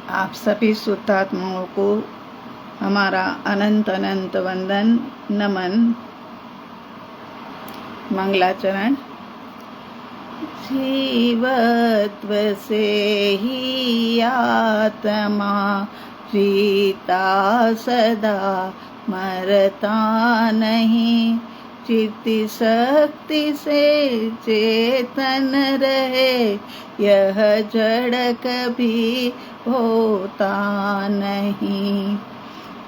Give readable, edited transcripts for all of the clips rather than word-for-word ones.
आप सभी शुद्धात्माओं को हमारा अनंत अनंत वंदन, नमन, मंगलाचरण। जीवत्व से ही आत्मा जीता सदा, मरता नहीं। चित्त शक्ति से चेतन रहे, यह जड़ कभी होता नहीं।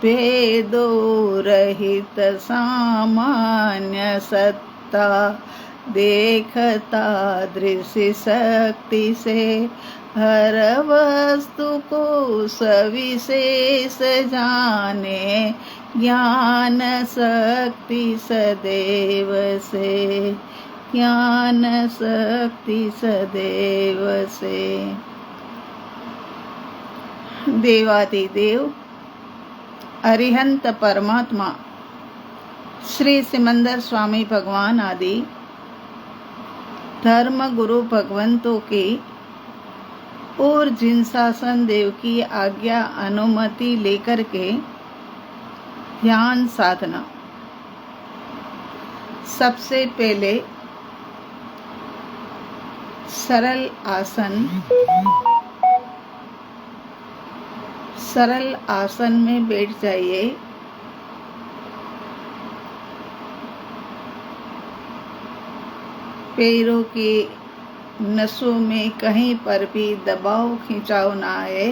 भेदो रहित सामान्य सत्ता, देखता दृश्य शक्ति से। हर वस्तु को सविशेष जाने, ज्ञान शक्ति सदैव से, ज्ञान शक्ति सदैव से। देवादिदेव अरिहंत परमात्मा श्री सिमंदर स्वामी भगवान आदि धर्म गुरु भगवंतों की और जिनशासन देव की आज्ञा अनुमति लेकर के ध्यान साधना। सबसे पहले सरल आसन में बैठ जाइए। पैरों की नसों में कहीं पर भी दबाव खिंचाव ना आए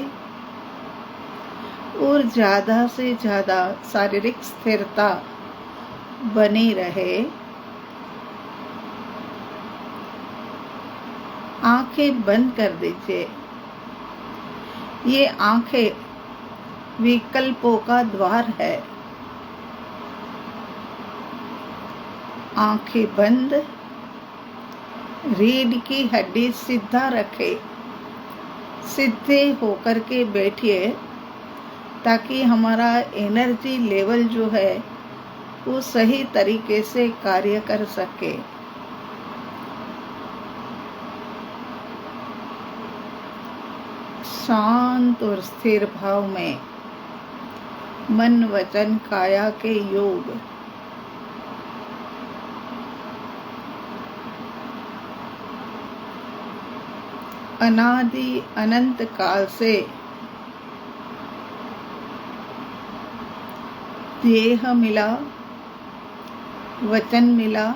और ज़्यादा से ज़्यादा शारीरिक स्थिरता बनी रहे। आंखें बंद कर दीजिए। ये आंखें विकल्पों का द्वार है। आंखें बंद, रीढ़ की हड्डी सीधा रखे, सीधे होकर के बैठिए ताकि हमारा एनर्जी लेवल जो है वो सही तरीके से कार्य कर सके। शांत और स्थिर भाव में मन वचन काया के योग। अनादि अनंत काल से देह मिला, वचन मिला,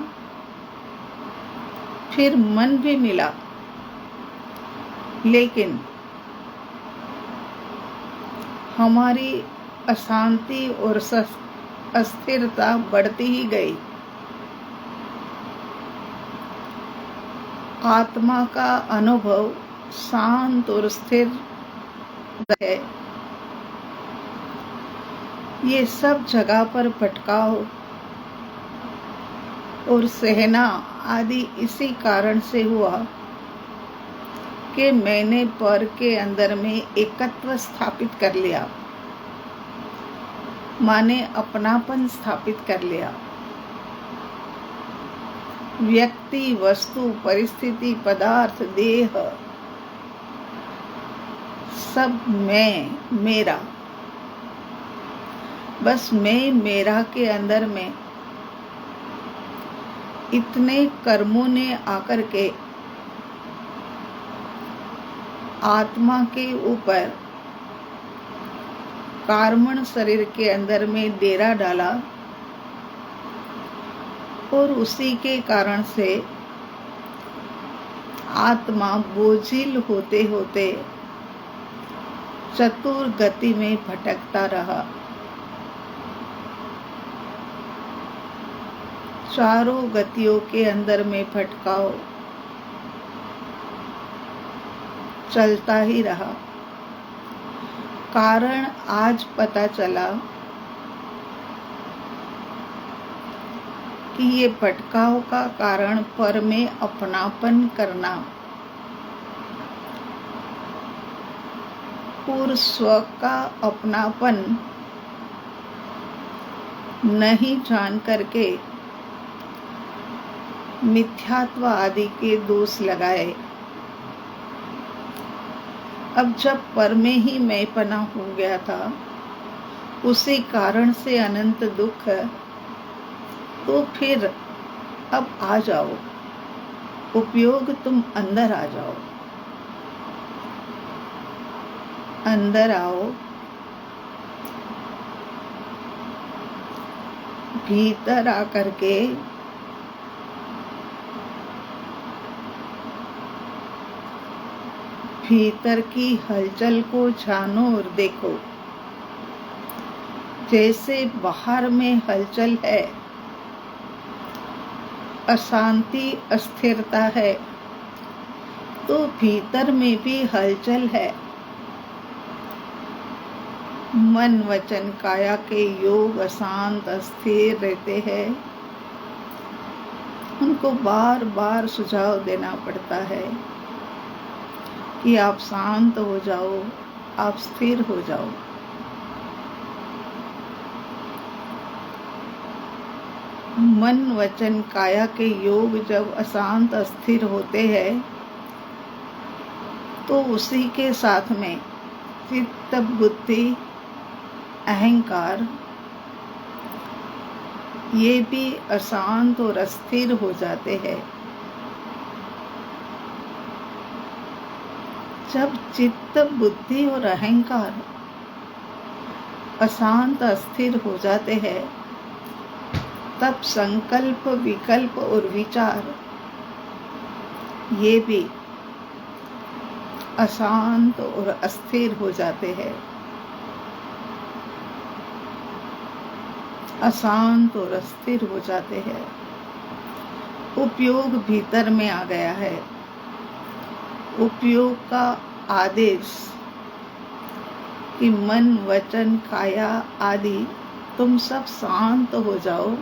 फिर मन भी मिला, लेकिन हमारी अशांति और अस्थिरता बढ़ती ही गई। आत्मा का अनुभव शांत और स्थिर है। ये सब जगह पर भटकाव और सहना आदि इसी कारण से हुआ कि मैंने पर के अंदर में एकत्व स्थापित कर लिया, माने अपनापन स्थापित कर लिया। व्यक्ति, वस्तु, परिस्थिति, पदार्थ, देह सब मैं, मेरा। बस मैं मेरा के अंदर में इतने कर्मों ने आकर के आत्मा के ऊपर कार्मण शरीर के अंदर में डेरा डाला और उसी के कारण से आत्मा बोझिल होते होते चतुर गति में भटकता रहा। चारों गतियों के अंदर में भटकाव चलता ही रहा। कारण आज पता चला कि ये भटकाव का कारण पर में अपनापन करना और स्व का अपनापन नहीं जान करके मिथ्यात्व आदि के दोष लगाए। अब जब पर में ही मैंपना हो गया था, उसी कारण से अनंत दुख है, तो फिर अब आ जाओ, उपयोग तुम अंदर आ जाओ, अंदर आओ, भीतर आकर के भीतर की हलचल को जानो और देखो। जैसे बाहर में हलचल है, अशांति अस्थिरता है, तो भीतर में भी हलचल है। मन वचन काया के योग अशांत अस्थिर रहते हैं, उनको बार बार सुझाव देना पड़ता है कि आप शांत हो जाओ, आप स्थिर हो जाओ। मन वचन काया के योग जब अशांत अस्थिर होते हैं, तो उसी के साथ में चित्त बुद्धि अहंकार ये भी अशांत और अस्थिर हो जाते हैं। जब चित्त बुद्धि और अहंकार अशांत अस्थिर हो जाते हैं, तब संकल्प विकल्प और विचार ये भी अशांत और अस्थिर हो जाते हैं। अशांत और अस्थिर हो जाते हैं। उपयोग भीतर में आ गया है। उपयोग का आदेश कि मन वचन काया आदि तुम सब शांत हो जाओ,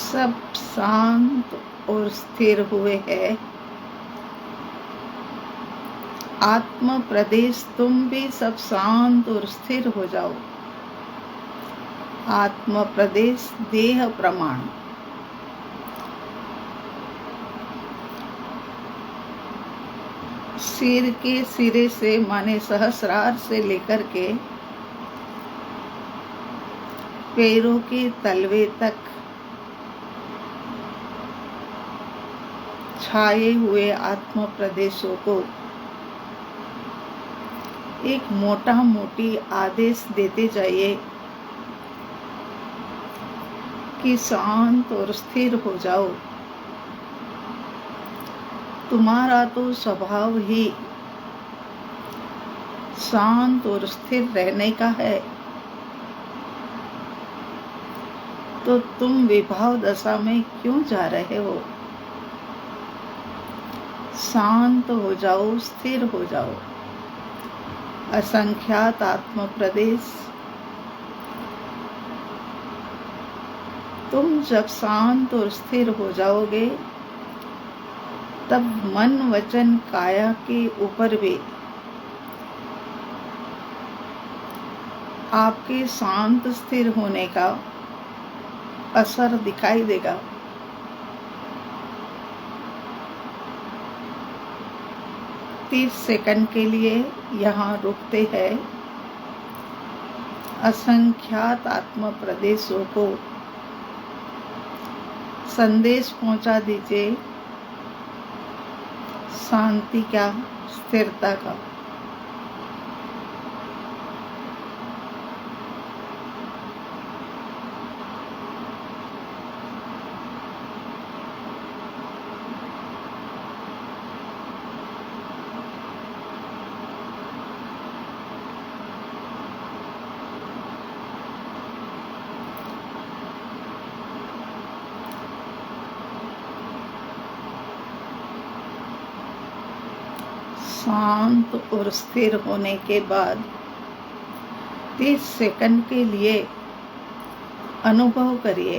सब शांत और स्थिर हुए हैं। आत्म प्रदेश तुम भी सब शांत और स्थिर हो जाओ। आत्म प्रदेश देह प्रमाण। सिर के सिरे से माने सहस्रार से लेकर के पैरों के तलवे तक छाए हुए आत्म प्रदेशों को एक मोटा मोटी आदेश देते जाइए कि शांत और स्थिर हो जाओ। तुम्हारा तो स्वभाव ही शांत और स्थिर रहने का है, तो तुम विभाव दशा में क्यों जा रहे हो? शांत हो जाओ, स्थिर हो जाओ। असंख्यात आत्म प्रदेश। तुम जब शांत और स्थिर हो जाओगे, तब मन वचन काया के ऊपर भी आपके शांत स्थिर होने का असर दिखाई देगा। तीस सेकंड के लिए यहाँ रुकते हैं। असंख्यात आत्म प्रदेशों को संदेश पहुंचा दीजिए शांति का, स्थिरता का। शांत और स्थिर होने के बाद 30 सेकंड के लिए अनुभव करिए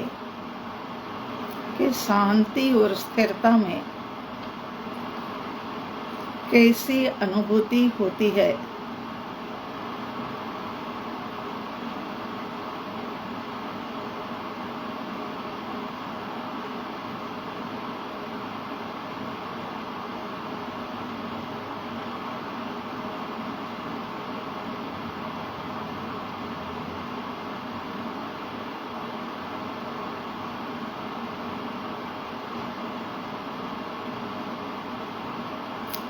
कि शांति और स्थिरता में कैसी अनुभूति होती है।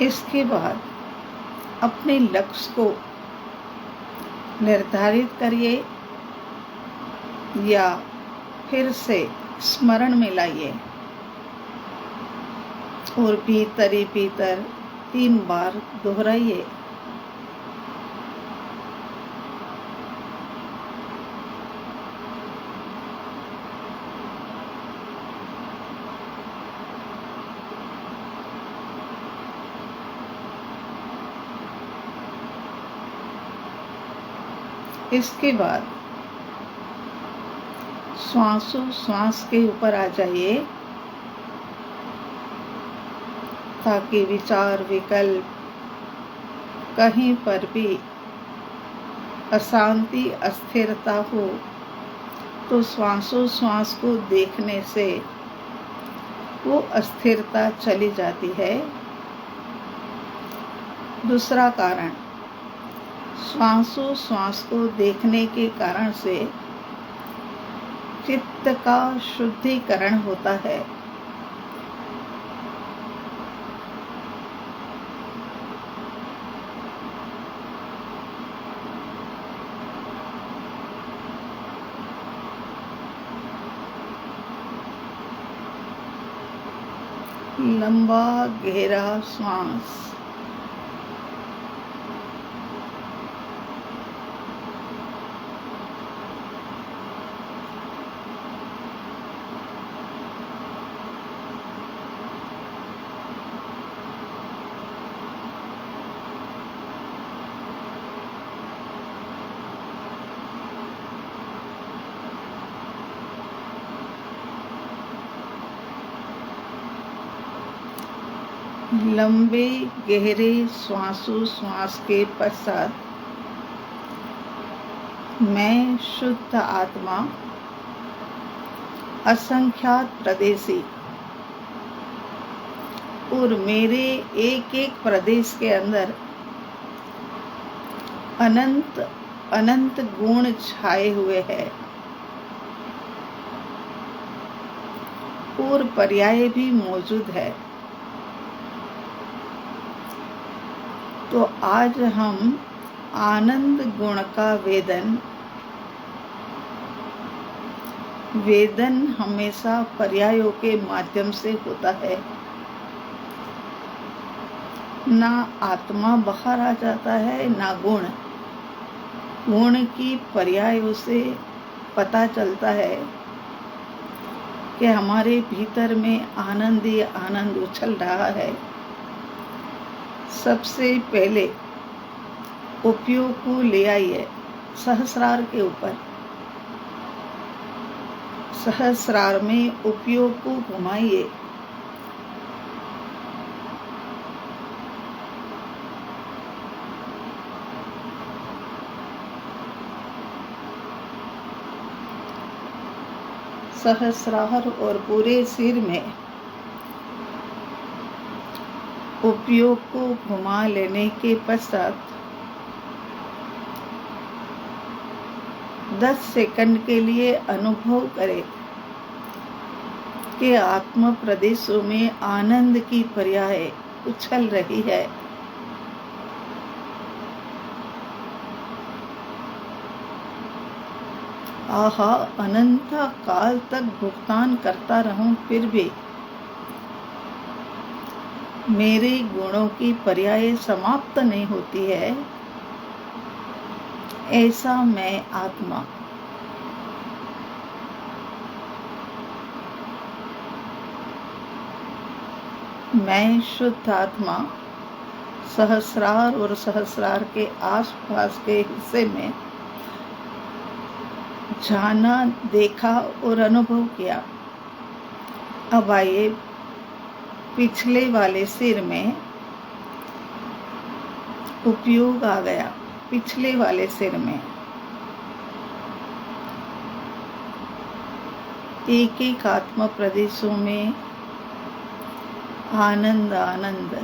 इसके बाद अपने लक्ष्य को निर्धारित करिए या फिर से स्मरण में लाइए और भीतर ही भीतर 3 बार दोहराइए। इसके बाद श्वास के ऊपर आ जाइए ताकि विचार विकल्प कहीं पर भी अशांति अस्थिरता हो तो श्वास को देखने से वो अस्थिरता चली जाती है। दूसरा कारण, श्वास को देखने के कारण से चित्त का शुद्धिकरण होता है। लंबा गहरा श्वास लंबे गहरे श्वास के पश्चात मैं शुद्ध आत्मा असंख्यात प्रदेशी और मेरे एक एक प्रदेश के अंदर अनंत अनंत गुण छाए हुए हैं और पर्याय भी मौजूद है। तो आज हम आनंद गुण का वेदन हमेशा पर्यायों के माध्यम से होता है। ना आत्मा बाहर आ जाता है ना गुण की पर्यायों से पता चलता है कि हमारे भीतर में आनंद ही आनंद उछल रहा है। सबसे पहले उपयोग को ले आइए सहस्रार के ऊपर। सहस्रार में उपयोग को घुमाइए। सहस्रार और पूरे सिर में उपयोग को घुमा लेने के पश्चात 10 सेकंड के लिए अनुभव करें कि आत्म प्रदेशों में आनंद की पर्याय उछल रही है। आहा, अनंत काल तक भुगतान करता रहूं फिर भी मेरे गुणों की पर्याय समाप्त नहीं होती है। ऐसा मैं आत्मा मैं शुद्ध आत्मा सहस्रार और सहस्रार के आसपास के हिस्से में जाना, देखा और अनुभव किया। अब आइए पिछले वाले सिर में उपयोग आ गया। पिछले वाले सिर में एक एक आत्म प्रदेशों में आनंद आनंद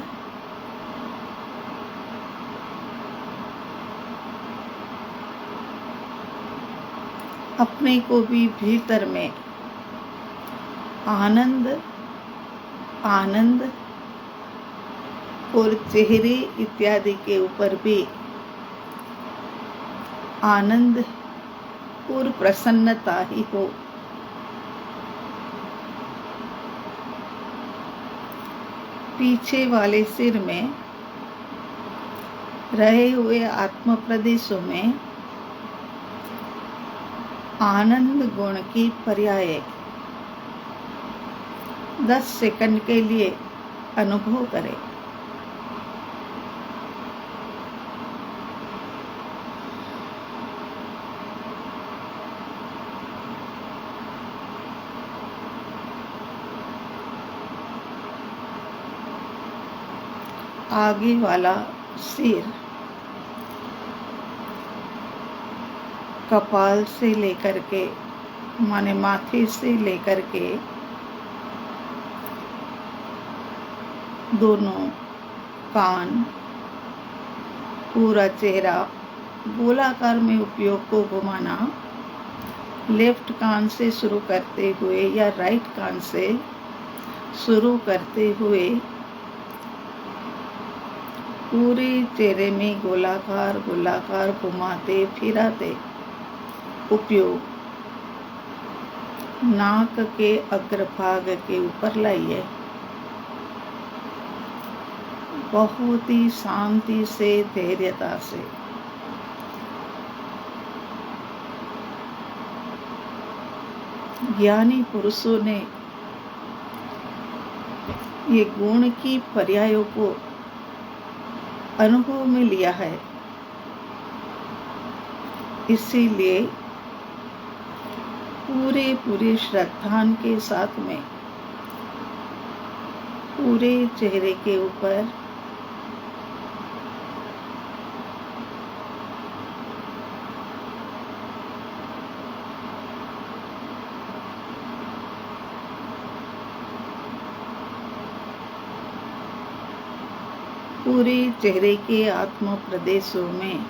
अपने को भी भीतर में आनंद आनंद और चेहरे इत्यादि के ऊपर भी आनंद और प्रसन्नता ही हो। पीछे वाले सिर में रहे हुए आत्म प्रदेशों में आनंद गुण की पर्याय 10 सेकंड के लिए अनुभव करें। आगे वाला सिर कपाल से लेकर के माने माथे से लेकर के दोनों कान, पूरा चेहरा गोलाकार में उपयोग को घुमाना, लेफ्ट कान से शुरू करते हुए या राइट कान से शुरू करते हुए पूरे चेहरे में गोलाकार गोलाकार घुमाते फिराते उपयोग नाक के अग्रभाग के ऊपर लाइए। बहुत ही शांति से, धैर्यता से। ज्ञानी पुरुषों ने ये गुण की पर्यायों को अनुभव में लिया है, इसीलिए पूरे श्रद्धान के साथ में पूरे चेहरे के ऊपर पूरे चेहरे के आत्म प्रदेशों में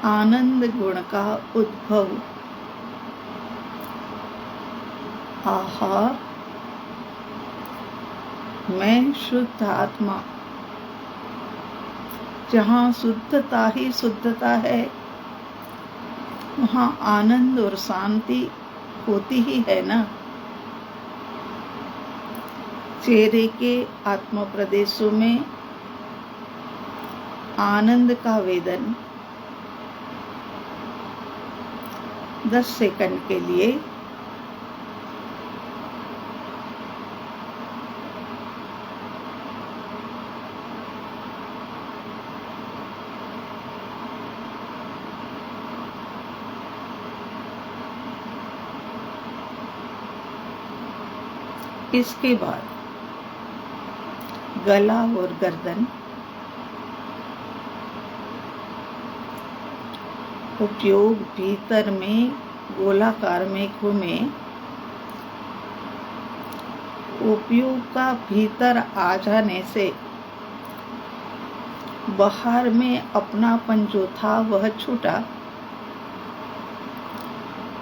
आनंद गुण का उद्भव। आहा, मैं शुद्ध आत्मा। जहाँ शुद्धता ही शुद्धता है, वहाँ आनंद और शांति होती ही है ना। चेहरे के आत्म प्रदेशों में आनंद का वेदन 10 सेकंड के लिए इसके बाद गला और गर्दन उपयोग भीतर में गोलाकार में घूमे। उपयोग का भीतर आ जाने से बाहर में अपनापन जो था वह छूटा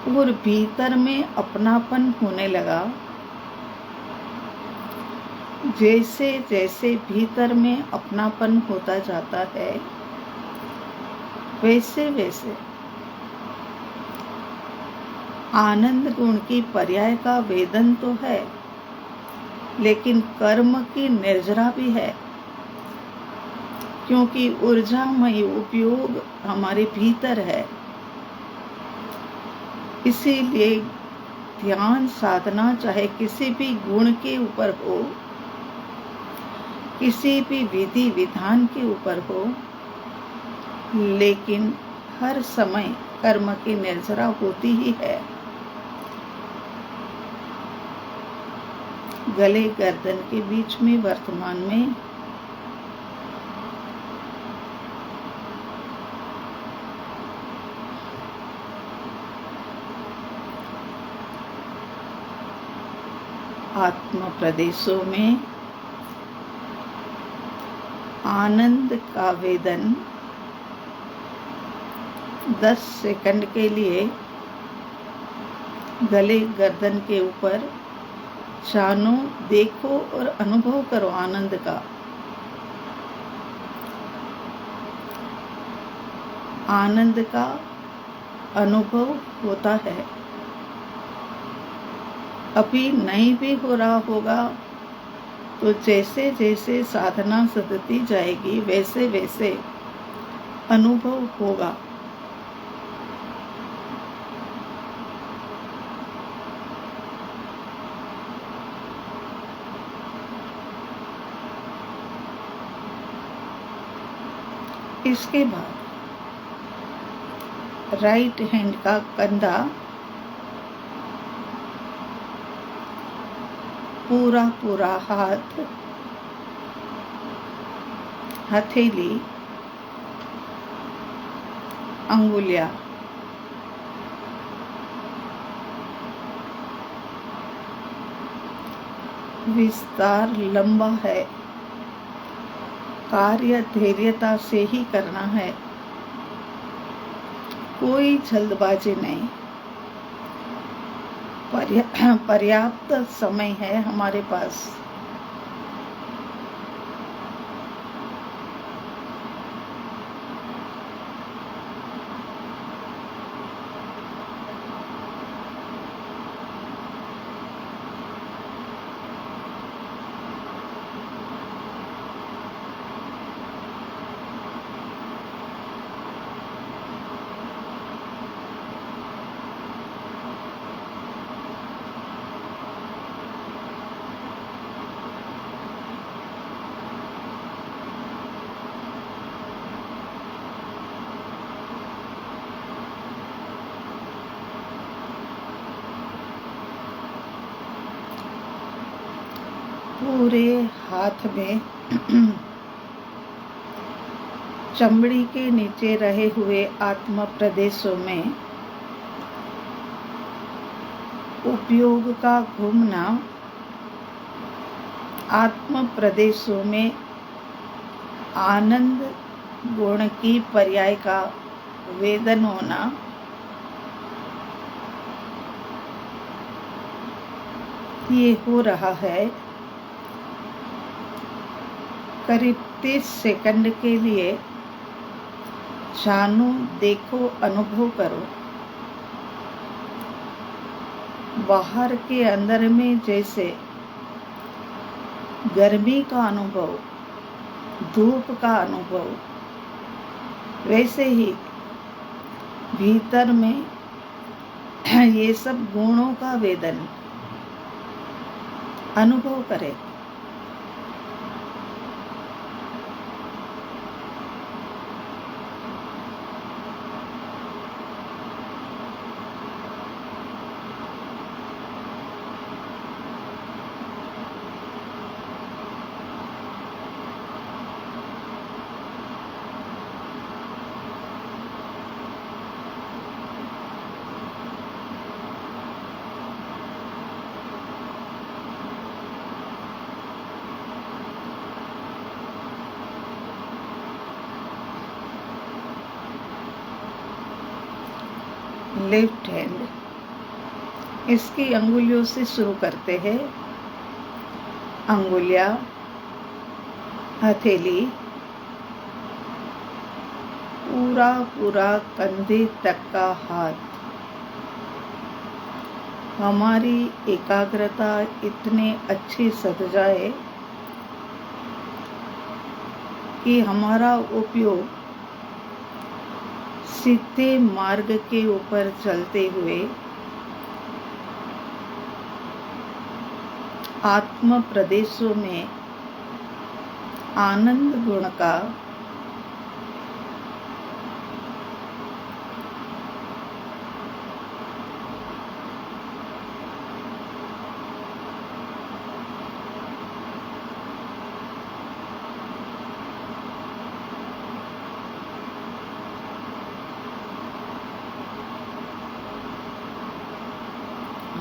और भीतर में अपनापन होने लगा। जैसे जैसे भीतर में अपनापन होता जाता है, वैसे वैसे आनंद गुण की पर्याय का वेदन तो है, लेकिन कर्म की निर्जरा भी है, क्योंकि ऊर्जामय उपयोग हमारे भीतर है। इसीलिए ध्यान साधना चाहे किसी भी गुण के ऊपर हो, किसी भी विधि विधान के ऊपर हो, लेकिन हर समय कर्म की निर्जरा होती ही है। गले गर्दन के बीच में वर्तमान में आत्म प्रदेशों में आनंद का वेदन 10 सेकंड के लिए गले गर्दन के ऊपर जानो, देखो और अनुभव करो आनंद का। आनंद का अनुभव होता है। अभी नहीं भी हो रहा होगा तो जैसे जैसे साधना सधती जाएगी वैसे वैसे अनुभव होगा। इसके बाद राइट हैंड का कंधा पूरा हाथ, हथेली, अंगुलियां, विस्तार लंबा है। कार्य धैर्यता से ही करना है, कोई जल्दबाजी नहीं। पर्याप्त समय है हमारे पास। पूरे हाथ में चमड़ी के नीचे रहे हुए आत्म प्रदेशों में उपयोग का घूमना, आत्म प्रदेशों में आनंद गुण की पर्याय का वेदन होना, ये हो रहा है। करीब 30 सेकंड के लिए जानो, देखो, अनुभव करो। बाहर के अंदर में जैसे गर्मी का अनुभव, धूप का अनुभव, वैसे ही भीतर में ये सब गुणों का वेदन अनुभव करें। लेफ्ट हैंड, इसकी अंगुलियों से शुरू करते हैं। अंगुलियां, हथेली, पूरा कंधे तक का हाथ। हमारी एकाग्रता इतने अच्छे सध जाए कि हमारा उपयोग सीधे मार्ग के ऊपर चलते हुए आत्म प्रदेशों में आनंद गुण का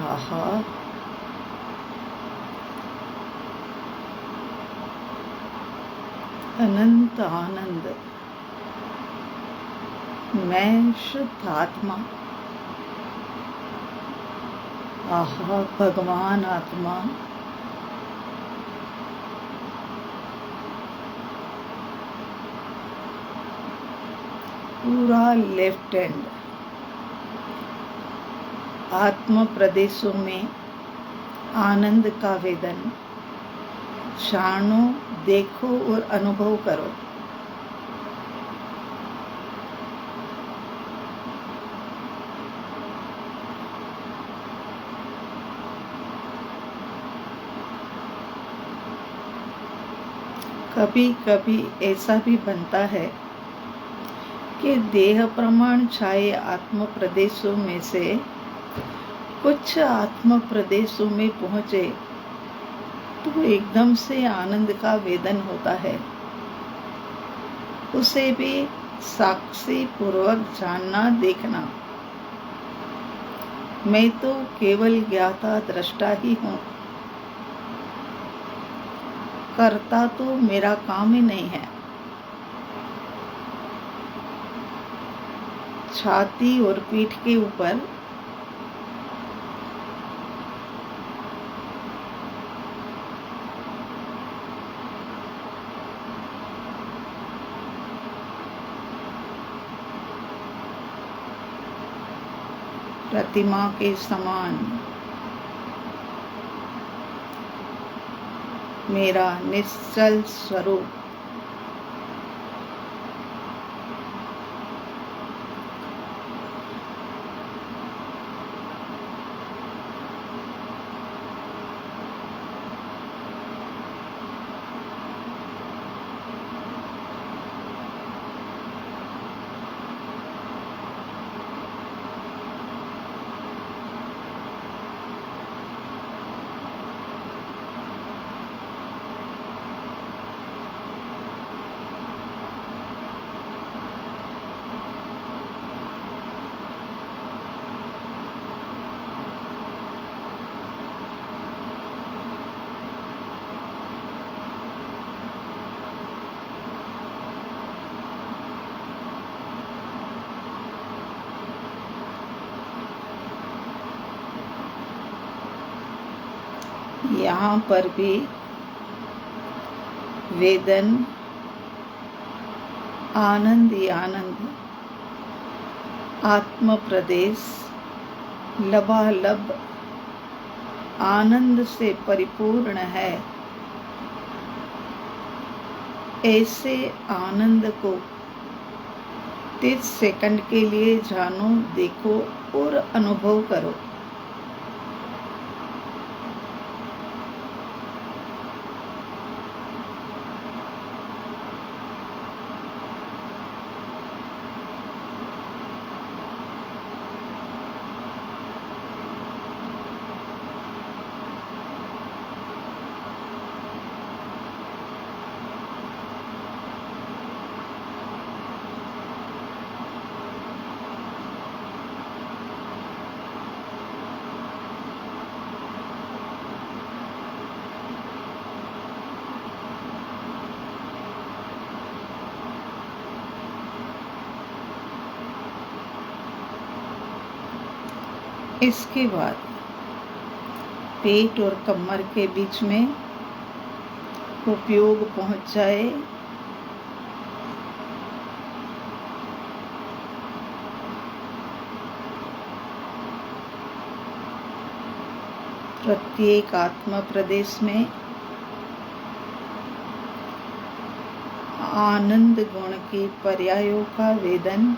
आहा, अनंत आनंद। मैं शुद्ध आत्मा, आहा, भगवान आत्मा, पूरा लेफ्ट हैंड आत्म प्रदेशों में आनंद का वेदन जानो, देखो और अनुभव करो। कभी कभी ऐसा भी बनता है कि देह प्रमाण छाए आत्म प्रदेशों में से कुछ आत्म प्रदेशों में पहुंचे तो एकदम से आनंद का वेदन होता है। उसे भी साक्षी पूर्वक जानना, देखना। मैं तो केवल ज्ञाता दृष्टा ही हूँ, करता तो मेरा काम ही नहीं है। छाती और पीठ के ऊपर प्रतिमा के समान मेरा निश्चल स्वरूप यहाँ पर भी वेदन आनंद ही आनंद, आत्म प्रदेश लबालब आनंद से परिपूर्ण है। ऐसे आनंद को 30 सेकंड के लिए जानो, देखो और अनुभव करो। इसके बाद पेट और कमर के बीच में उपयोग पहुंच जाए प्रत्येक आत्म प्रदेश में आनंद गुण के पर्यायों का वेदन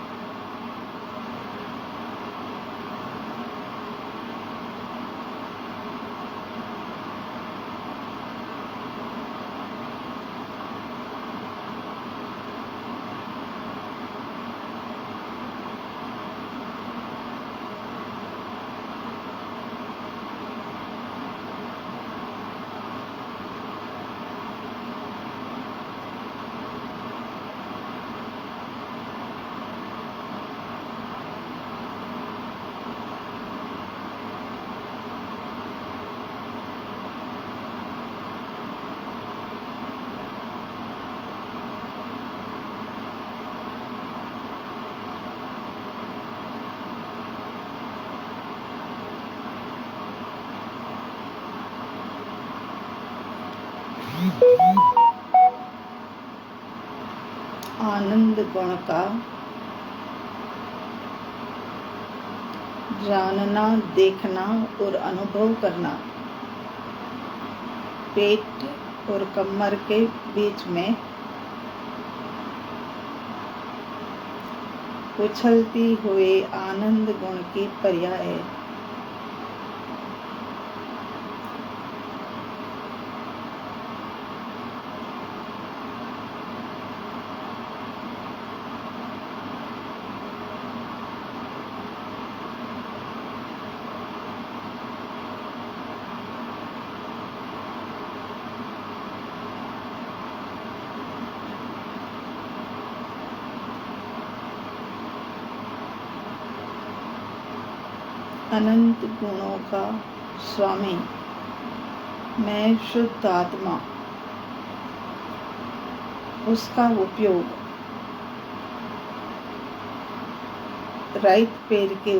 आनंद गुण का जानना, देखना और अनुभव करना। पेट और कमर के बीच में उछलती हुई आनंद गुण की पर्याय। अनंत गुणों का स्वामी मैं शुद्ध आत्मा, उसका उपयोग राइट पैर के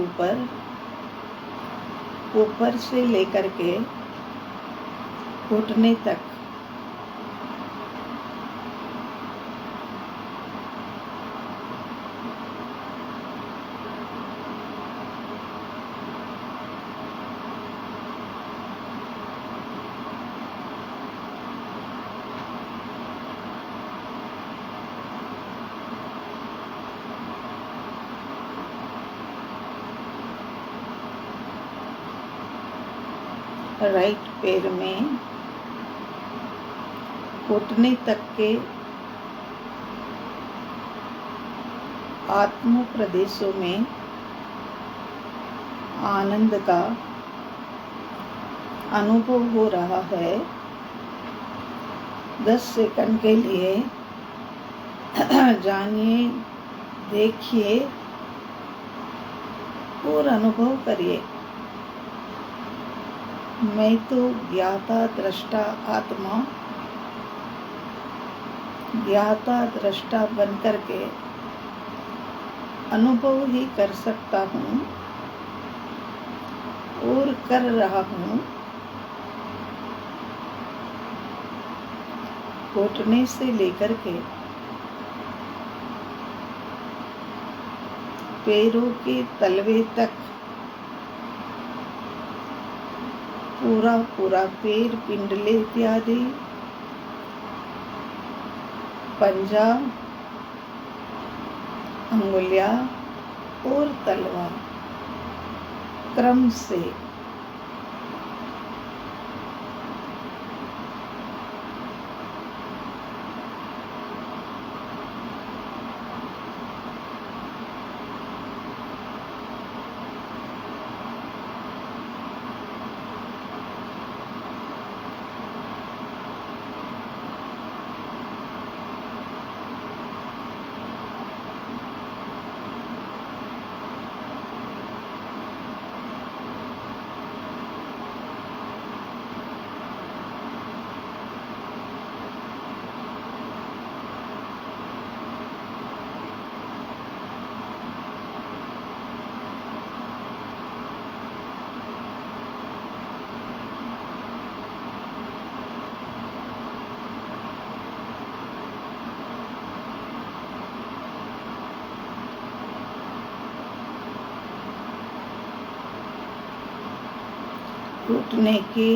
ऊपर से लेकर के घुटने तक राइट पैर में घुटने तक के आत्म प्रदेशों में आनंद का अनुभव हो रहा है। 10 सेकंड के लिए जानिए, देखिए और अनुभव करिए। मैं तो ज्ञाता दृष्टा आत्मा, ज्ञाता दृष्टा बनकर के अनुभव ही कर सकता हूँ और कर रहा हूँ। घुटने से लेकर के पैरों के तलवे तक पूरा पैर, पिंडले इत्यादि, पंजा, अंगुलियां और तलवा क्रम से घुटने के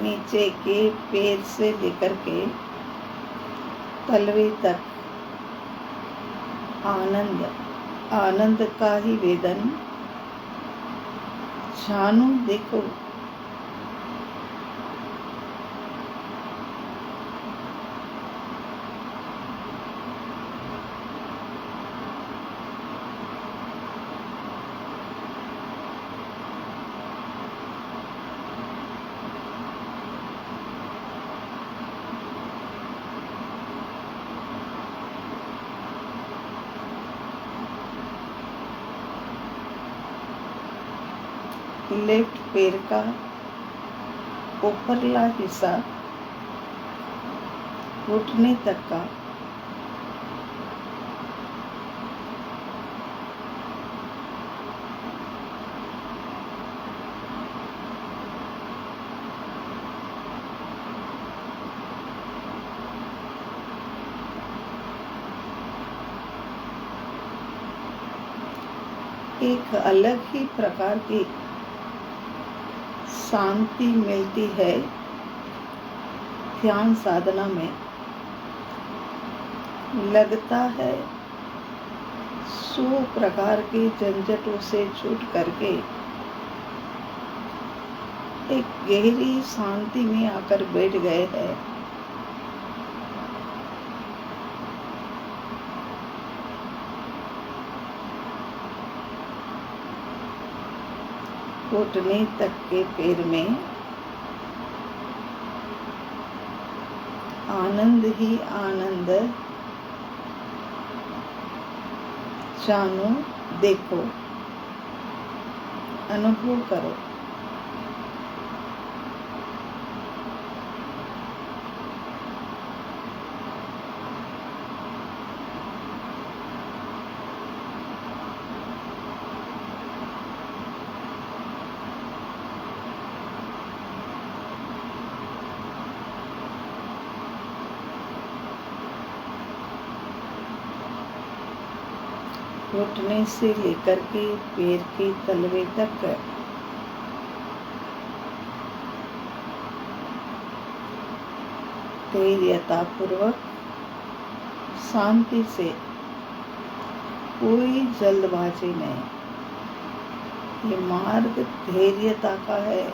नीचे के पैर से लेकर के तलवे तक आनंद का ही वेदन जानो, देखो। लेफ्ट पैर का ऊपरला हिस्सा घुटने तक का एक अलग ही प्रकार की शांति मिलती है ध्यान साधना में। लगता है 100 प्रकार के झंझटों से छूट करके एक गहरी शांति में आकर बैठ गए हैं। घुटने तक के पैर में आनंद ही आनंद, जानो, देखो, अनुभव करो। घुटने से लेकर के पैर के तलवे तक धैर्यतापूर्वक शांति से, कोई जल्दबाजी नहीं। ये मार्ग धैर्यता का है।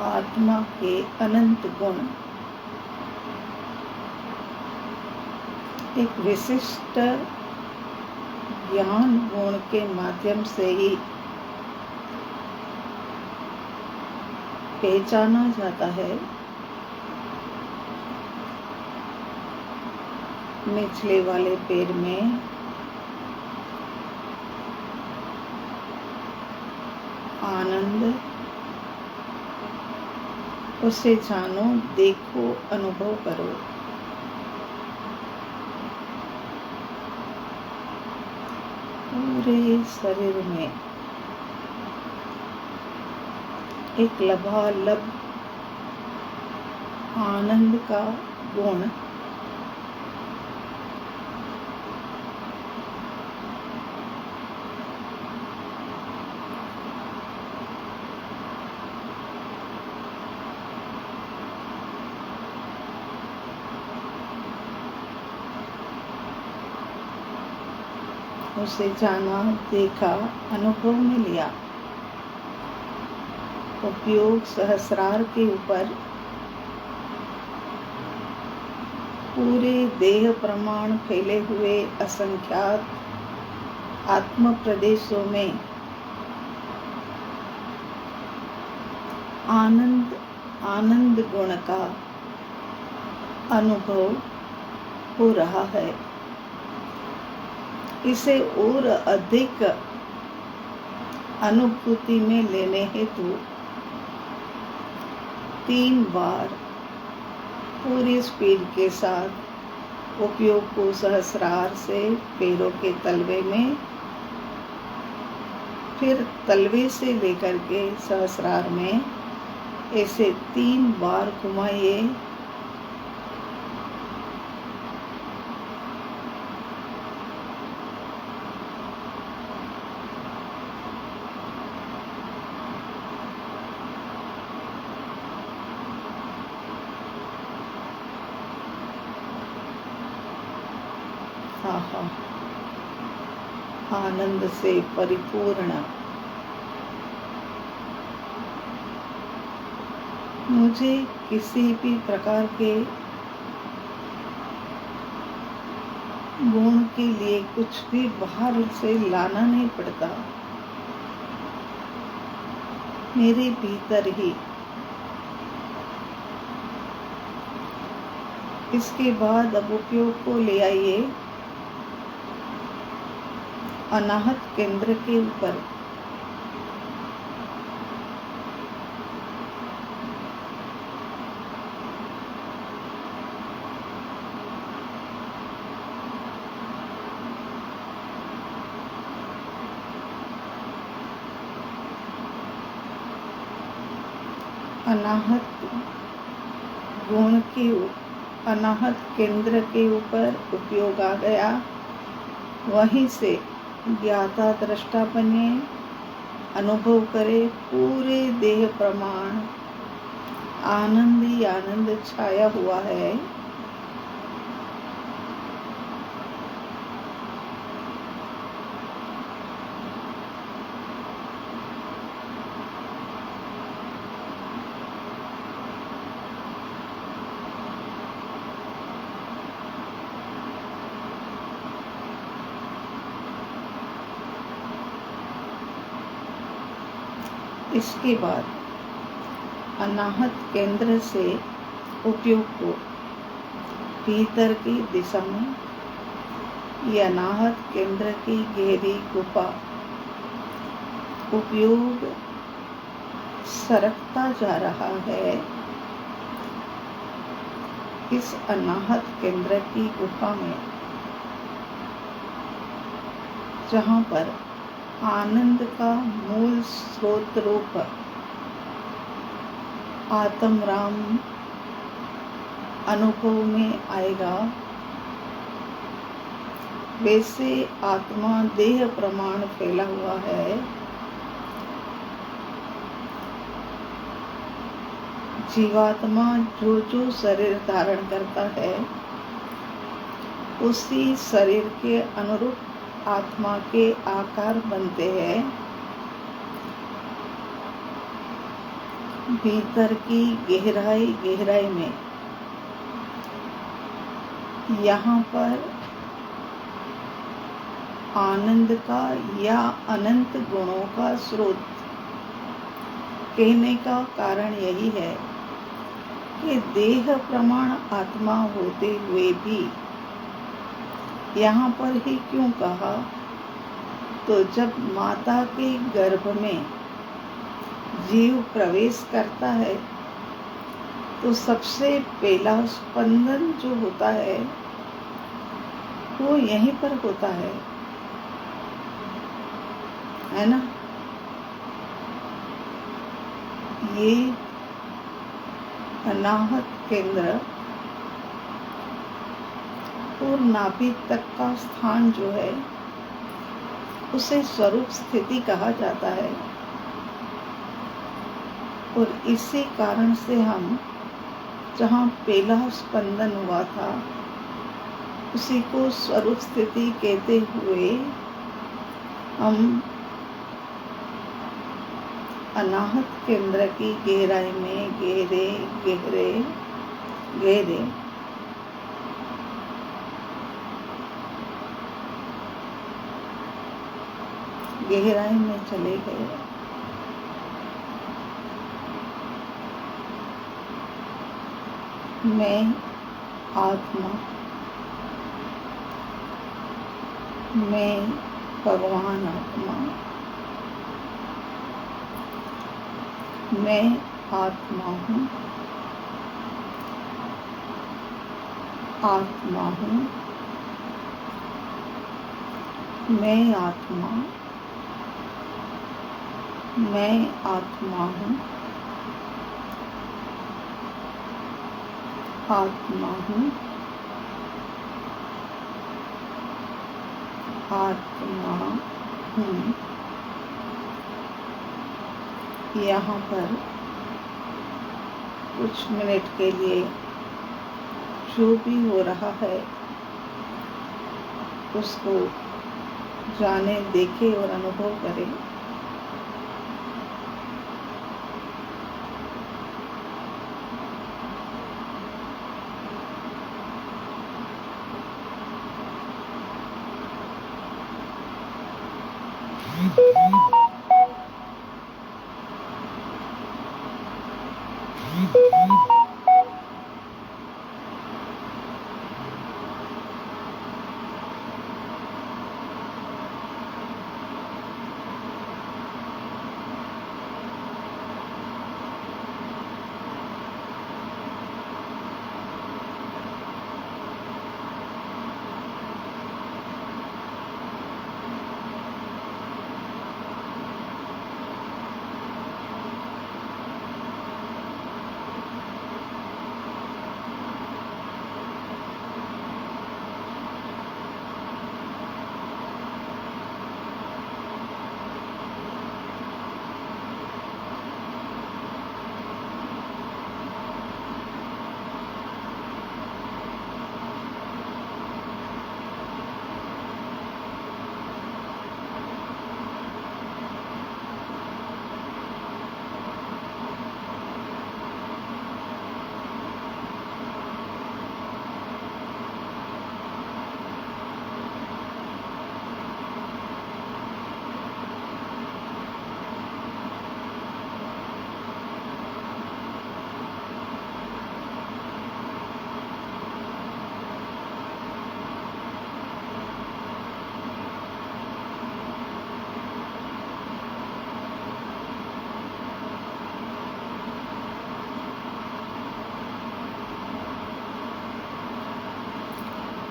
आत्मा के अनंत गुण एक विशिष्ट ज्ञान गुण के माध्यम से ही पहचाना जाता है। निचले वाले पैर में आनंद, उसे जानो, देखो, अनुभव करो। पूरे शरीर में एक लबालब आनंद का गुण उसे जाना, देखा, अनुभव में लिया। उपयोग सहस्रार के ऊपर पूरे देह प्रमाण फैले हुए असंख्यात आत्म प्रदेशों में आनंद गुण का अनुभव हो रहा है। इसे और अधिक अनुभूति में लेने हेतु 3 बार पूरी स्पीड के साथ उपयोग को सहस्रार से पैरों के तलवे में, फिर तलवे से लेकर के सहस्रार में ऐसे 3 बार घुमाइए। आनंद से परिपूर्ण मुझे किसी भी प्रकार के गुण के लिए कुछ भी बाहर से लाना नहीं पड़ता, मेरे भीतर ही। इसके बाद अब उपयोग को ले आइए अनाहत केंद्र के ऊपर। अनाहत गुण के अनाहत केंद्र के ऊपर उपयोग आ गया। वहीं से ज्ञाता दृष्टा बने, अनुभव करे, पूरे देह प्रमाण आनंद ही आनंद छाया हुआ है। इसके बाद अनाहत केंद्र से उपयोग को भीतर की दिशा में, ये अनाहत केंद्र की गहरी गुफा उपयोग सरकता जा रहा है। इस अनाहत केंद्र की गुफा में, जहाँ पर आनंद का मूल स्रोत रूप आत्म राम अनुभव में आएगा, वैसे आत्मा देह प्रमाण फैला हुआ है। जीवात्मा जो जो शरीर धारण करता है, उसी शरीर के अनुरूप आत्मा के आकार बनते हैं। भीतर की गहराई में यहाँ पर आनंद का या अनंत गुणों का स्रोत कहने का कारण यही है कि देह प्रमाण आत्मा होते हुए भी यहाँ पर ही क्यों कहा, तो जब माता के गर्भ में जीव प्रवेश करता है तो सबसे पहला स्पंदन जो होता है वो यहीं पर होता है ना। ये अनाहत केंद्र और नाभि तक का स्थान जो है उसे स्वरूप स्थिति कहा जाता है। और इसी कारण से हम जहाँ पहला स्पंदन हुआ था उसी को स्वरूप स्थिति कहते हुए हम अनाहत केंद्र की गहराई में गहरे गहराई में चले गए। मैं आत्मा, मैं भगवान आत्मा, मैं आत्मा हूँ, आत्मा हूँ, मैं आत्मा, मैं आत्मा हूँ, आत्मा हूँ, आत्मा हूँ। यहाँ पर कुछ मिनट के लिए जो भी हो रहा है उसको जाने, देखे और अनुभव करें।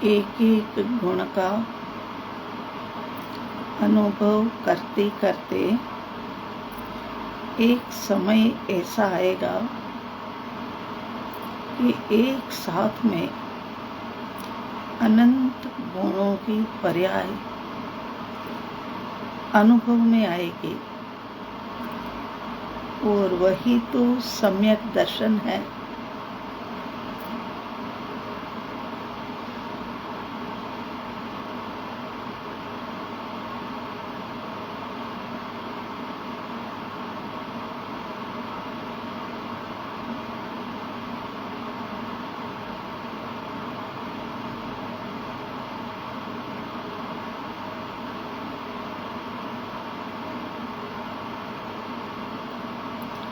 एक एक गुण का अनुभव करते करते एक समय ऐसा आएगा कि एक साथ में अनंत गुणों की पर्याय अनुभव में आएगी, और वही तो सम्यक दर्शन है।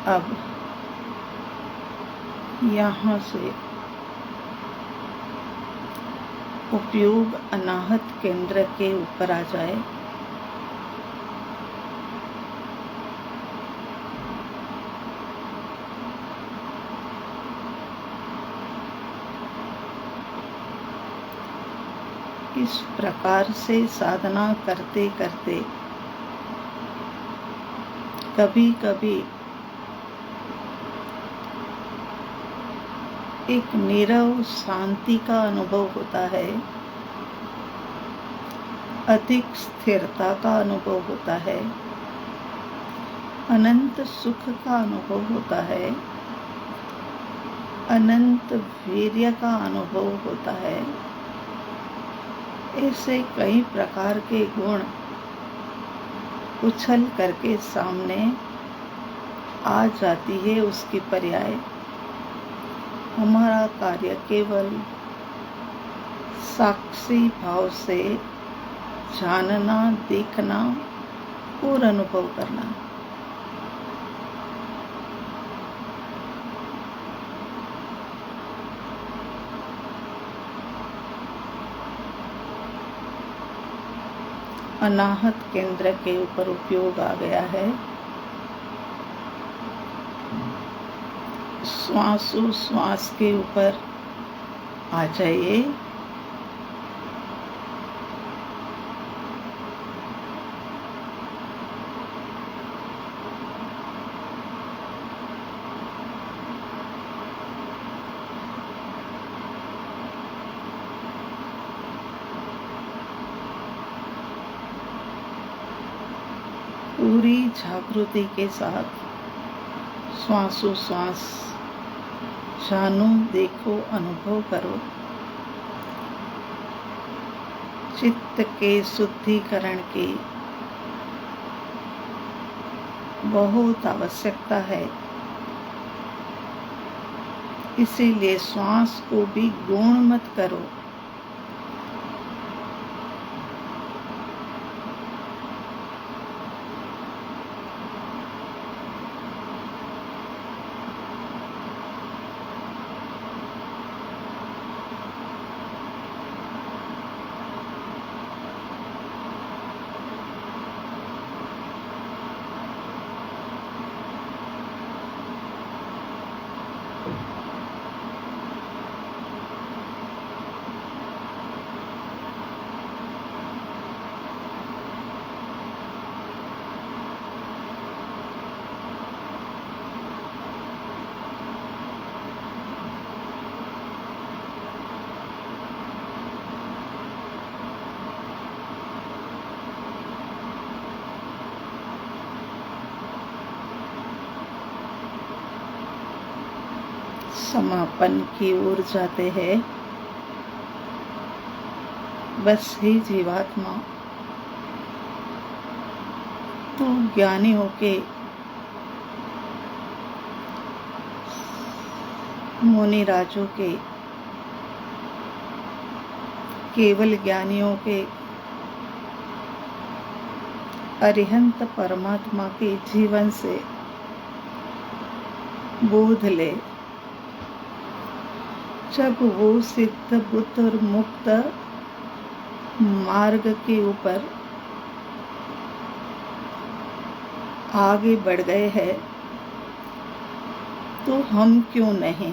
अब यहाँ से उपयोग अनाहत केंद्र के ऊपर आ जाए। इस प्रकार से साधना करते करते कभी कभी एक नीरव शांति का अनुभव होता है, अधिक स्थिरता का अनुभव होता है, अनंत सुख का अनुभव होता है, अनंत वीर्य का अनुभव होता है। ऐसे कई प्रकार के गुण उछल करके सामने आ जाती है उसकी पर्याय। हमारा कार्य केवल साक्षी भाव से जानना, देखना और अनुभव करना। अनाहत केंद्र के ऊपर उपयोग आ गया है। श्वास के ऊपर आ जाइए। पूरी जागृति के साथ श्वास जानो, देखो, अनुभव करो। चित्त के शुद्धिकरण की बहुत आवश्यकता है, इसीलिए श्वास को भी गौण मत करो। समापन की ओर जाते हैं। बस ही जीवात्मा तो ज्ञानी होके, मुनि राजों के, केवल ज्ञानियों के, अरिहंत परमात्मा के जीवन से बोध ले। जब वो सिद्ध, बुद्ध और मुक्त मार्ग के ऊपर आगे बढ़ गए हैं, तो हम क्यों नहीं।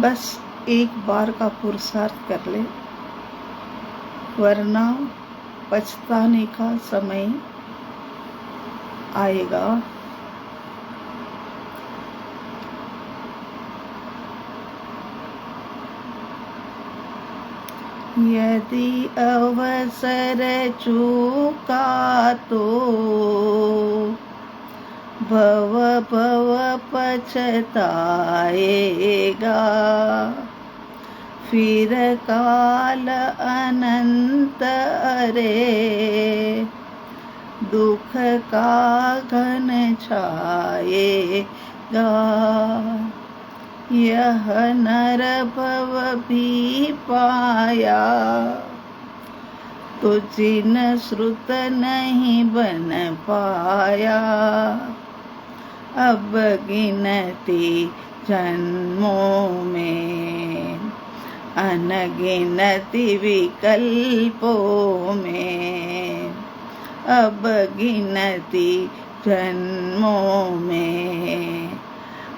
बस एक बार का पुरुषार्थ कर ले, वरना पछताने का समय आएगा। यदि अवसर चूका तो भव भव पछताएगा, फिर काल अनंत अरे दुख का घन छाएगा। यह नर भव भी पाया, तो जिन श्रुत नहीं बन पाया। अब गिनती जन्मों में, अनगिनती विकल्पों में। अब गिनती जन्मों में,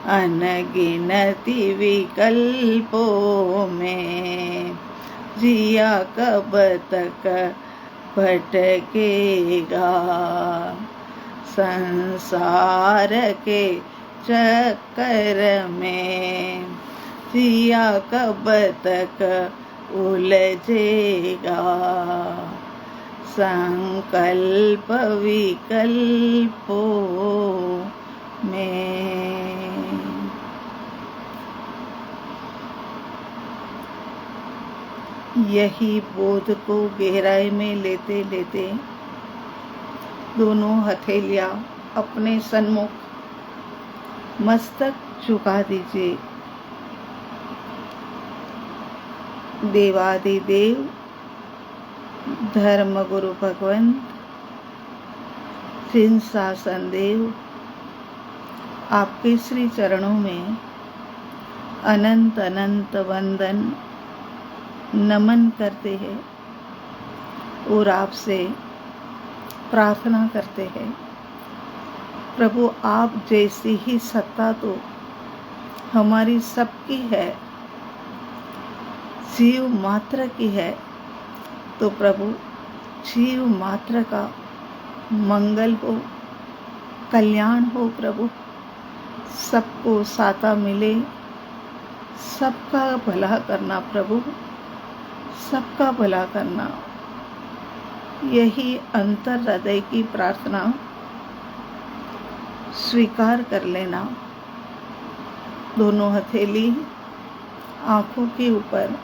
अनगिनती विकल्पों में। जिया कब तक भटकेगा, संसार के चक्कर में। जिया कब तक उलझेगा, संकल्प विकल्पों में। यही बोध को गहराई में लेते लेते दोनों हथेलियां अपने सन्मुख मस्तक झुका दीजिए। देवादिदेव धर्म गुरु भगवंत सिंहासन देव, आपके श्री चरणों में अनंत अनंत वंदन नमन करते हैं और आपसे प्रार्थना करते हैं। प्रभु, आप जैसी ही सत्ता तो हमारी सबकी है, जीव मात्र की है। तो प्रभु, जीव मात्र का मंगल हो, कल्याण हो। प्रभु, सबको साता मिले, सबका भला करना। प्रभु, सबका भला करना, यही अंतर हृदय की प्रार्थना स्वीकार कर लेना। दोनों हथेली आंखों के ऊपर।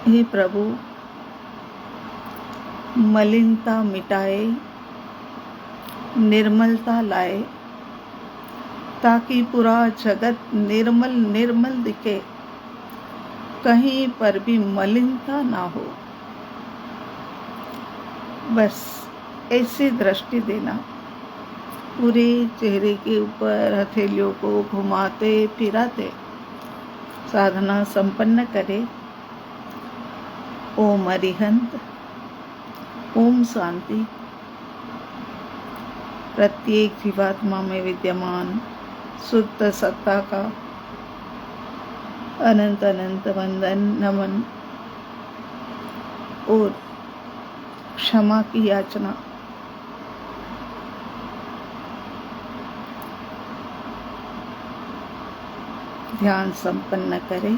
हे प्रभु, मलिनता मिटाए, निर्मलता लाए, ताकि पूरा जगत निर्मल निर्मल दिखे, कहीं पर भी मलिनता ना हो। बस ऐसी दृष्टि देना। पूरे चेहरे के ऊपर हथेलियों को घुमाते फिराते साधना संपन्न करे। ओम अरिहंत, ओम शांति। प्रत्येक जीवात्मा में विद्यमान शुद्ध सत्ता का अनंत अनंत वंदन नमन और क्षमा की याचना। ध्यान संपन्न करें।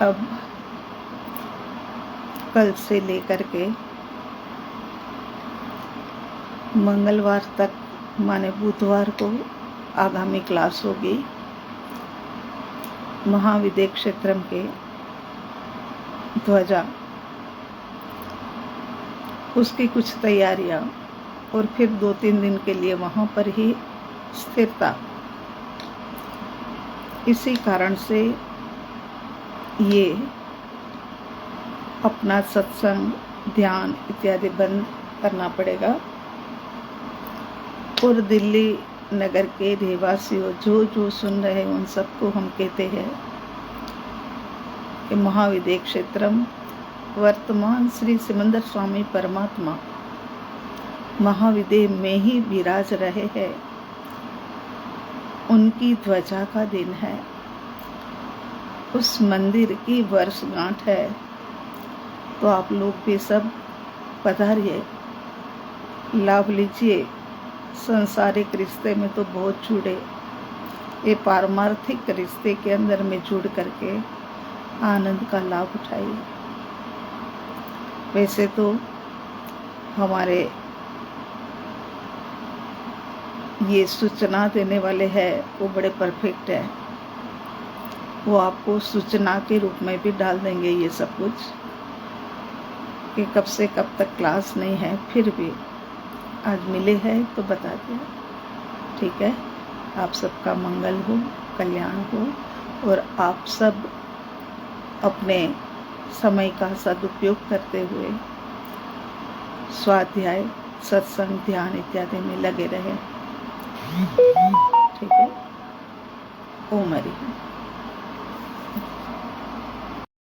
अब कल से लेकर के मंगलवार तक, माने बुधवार को आगामी क्लास होगी महाविद्य क्षेत्रम के ध्वजा, उसकी कुछ तैयारियां और फिर 2-3 दिन के लिए वहां पर ही स्थिरता। इसी कारण से ये अपना सत्संग, ध्यान इत्यादि बंद करना पड़ेगा। और दिल्ली नगर के रहवासियों जो जो सुन रहे हैं उन सबको हम कहते हैं कि महाविद्य क्षेत्रम वर्तमान श्री सिमंदर स्वामी परमात्मा महाविद्य में ही विराज रहे हैं। उनकी ध्वजा का दिन है, उस मंदिर की वर्षगांठ है। तो आप लोग भी सब पधारिए, लाभ लीजिए। संसारिक रिश्ते में तो बहुत जुड़े, ये पारमार्थिक रिश्ते के अंदर में जुड़ करके आनंद का लाभ उठाइए। वैसे तो हमारे ये सूचना देने वाले हैं वो बड़े परफेक्ट है, वो आपको सूचना के रूप में भी डाल देंगे ये सब कुछ, कि कब से कब तक क्लास नहीं है, फिर भी आज मिले हैं तो बता दिया। ठीक है, आप सबका मंगल हो, कल्याण हो, और आप सब अपने समय का सदुपयोग करते हुए स्वाध्याय, सत्संग, ध्यान इत्यादि में लगे रहे। ठीक है, ओम हरि।